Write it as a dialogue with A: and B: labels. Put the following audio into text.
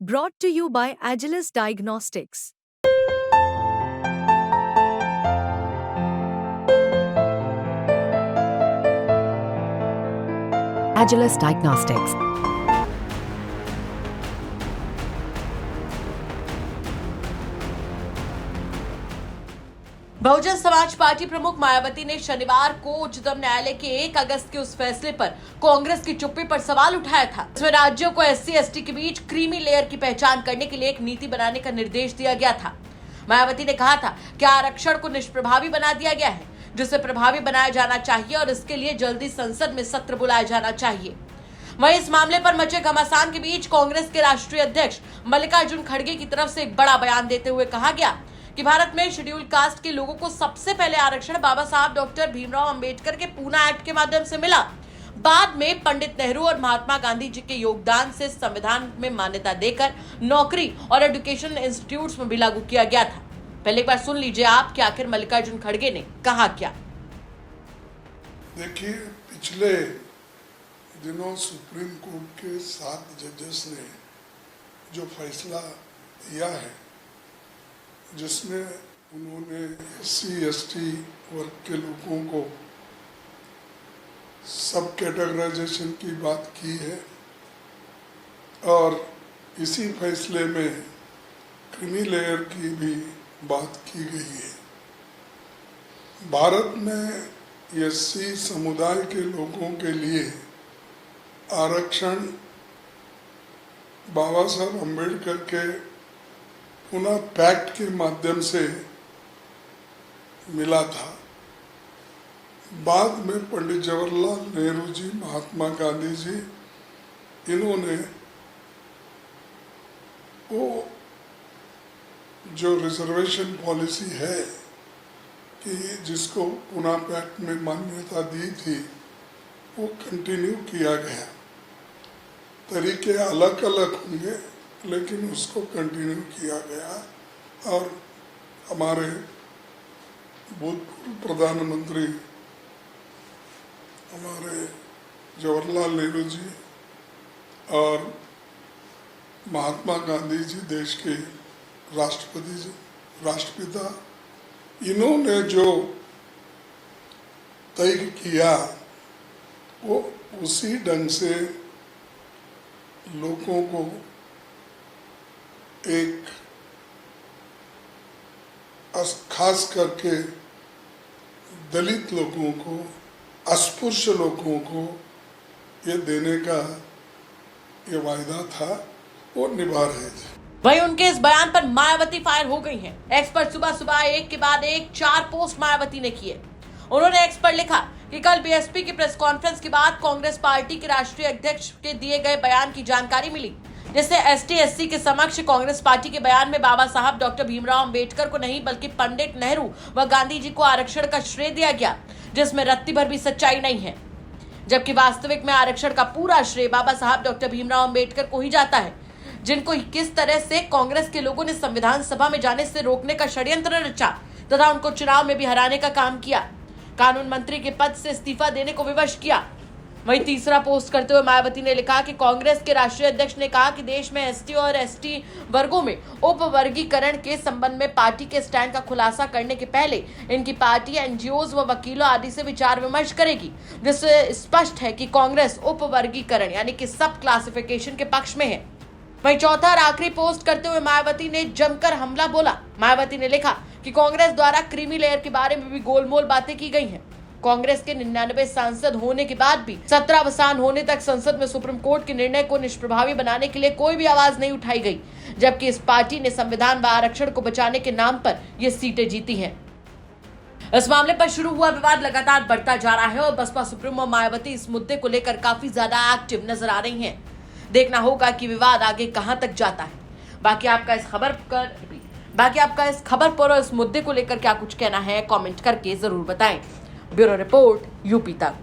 A: Brought to you by Agilus Diagnostics.
B: Agilus Diagnostics.
C: Bahujan Samaj party प्रमुख मायावती ने शनिवार को उच्चतम न्यायालय के 1 अगस्त के उस फैसले पर कांग्रेस की चुप्पी पर सवाल उठाया था, इसमें राज्यों को SC/ST के बीच क्रीमी लेयर की पहचान करने के लिए एक नीति बनाने का निर्देश दिया गया था। मायावती ने कहा था कि आरक्षण को निष्प्रभावी बना दिया गया है, जिसे प्रभावी बनाया जाना चाहिए और इसके लिए जल्दी संसद में सत्र बुलाया जाना चाहिए। वहीं इस मामले पर मचे घमासान के बीच कांग्रेस के राष्ट्रीय अध्यक्ष मल्लिकार्जुन खड़गे की तरफ से एक बड़ा बयान देते हुए कहा गया कि भारत में शेड्यूल कास्ट के लोगों को सबसे पहले आरक्षण बाबा साहब डॉक्टर भीमराव अंबेडकर के पूना एक्ट के माध्यम से मिला। बाद में पंडित नेहरू और महात्मा गांधी जी के योगदान से संविधान में मान्यता देकर नौकरी और एजुकेशन इंस्टीट्यूट्स में भी लागू किया गया था। पहले एक बार सुन लीजिए आप कि आखिर मल्लिकार्जुन खड़गे ने कहा क्या।
D: देखिए, पिछले दिनों सुप्रीम कोर्ट के 7 जजेस ने जो फैसला दिया है, जिसमें उन्होंने SC/ST वर्ग के लोगों को सब कैटेगराइजेशन की बात की है और इसी फैसले में क्रीमी लेयर की भी बात की गई है। भारत में SC समुदाय के लोगों के लिए आरक्षण बाबा साहब अम्बेडकर के पुनः पैक्ट के माध्यम से मिला था। बाद में पंडित जवाहरलाल नेहरू जी, महात्मा गांधी जी, इन्होंने वो जो रिजर्वेशन पॉलिसी है कि जिसको पुनः पैक्ट में मान्यता दी थी, वो कंटिन्यू किया गया। तरीके अलग अलग होंगे, लेकिन उसको कंटिन्यू किया गया और हमारे भूतपूर्व प्रधानमंत्री हमारे जवाहरलाल नेहरू जी और महात्मा गांधी जी, देश के राष्ट्रपिता, इन्होंने जो तय किया वो उसी ढंग से लोगों को एक खास करके दलित लोगों को, अस्पृश्य लोगों को ये देने का ये वायदा था, वो निभा रहे थे।
C: वहीं उनके इस बयान पर मायावती फायर हो गई हैं। एक्स पर सुबह एक के बाद एक 4 पोस्ट मायावती ने किए। उन्होंने एक्स पर लिखा कि कल BSP की प्रेस कॉन्फ्रेंस के बाद कांग्रेस पार्टी के राष्ट्रीय अध्यक्ष के दिए गए बयान की जानकारी मिली, जिससे ST/SC के समक्ष कांग्रेस पार्टी के बयान में बाबा साहब डॉक्टर भीमराव अंबेडकर को नहीं बल्कि पंडित नेहरू व गांधी जी को आरक्षण का श्रेय दिया गया, जिसमें रत्ती भर भी सच्चाई नहीं है। जबकि वास्तविक में आरक्षण का पूरा श्रेय बाबा साहब डॉक्टर भीमराव अंबेडकर को ही जाता है, जिनको किस तरह से कांग्रेस के लोगों ने संविधान सभा में जाने से रोकने का षड्यंत्र रचा तथा उनको चुनाव में भी हराने का काम किया, कानून मंत्री के पद से इस्तीफा देने को विवश किया। वहीं तीसरा पोस्ट करते हुए मायावती ने लिखा कि कांग्रेस के राष्ट्रीय अध्यक्ष ने कहा कि देश में ST और ST वर्गों में उपवर्गीकरण के संबंध में पार्टी के स्टैंड का खुलासा करने के पहले इनकी पार्टी NGOs व वकीलों आदि से विचार विमर्श करेगी, जिससे स्पष्ट है कि कांग्रेस उपवर्गीकरण यानी कि सब क्लासिफिकेशन के पक्ष में है। वहीं चौथा और आखिरी पोस्ट करते हुए मायावती ने जमकर हमला बोला। मायावती ने लिखा कि कांग्रेस द्वारा क्रीमी लेयर के बारे में भी गोलमोल बातें की गई हैं। कांग्रेस के 99 सांसद होने के बाद भी सत्र अवसान होने तक संसद में सुप्रीम कोर्ट के निर्णय को निष्प्रभावी बनाने के लिए कोई भी आवाज नहीं उठाई गई, जबकि इस पार्टी ने संविधान व आरक्षण को बचाने के नाम पर ये सीटें जीती हैं। इस मामले पर शुरू हुआ विवाद लगातार बढ़ता जा रहा है और बसपा सुप्रीमो मायावती इस मुद्दे को लेकर काफी ज्यादा एक्टिव नजर आ रही हैं। देखना होगा कि विवाद आगे कहां तक जाता है। बाकी आपका इस खबर पर और इस मुद्दे को लेकर क्या कुछ कहना है, कमेंट करके जरूर बताएं। ब्यूरो रिपोर्ट, UP तक।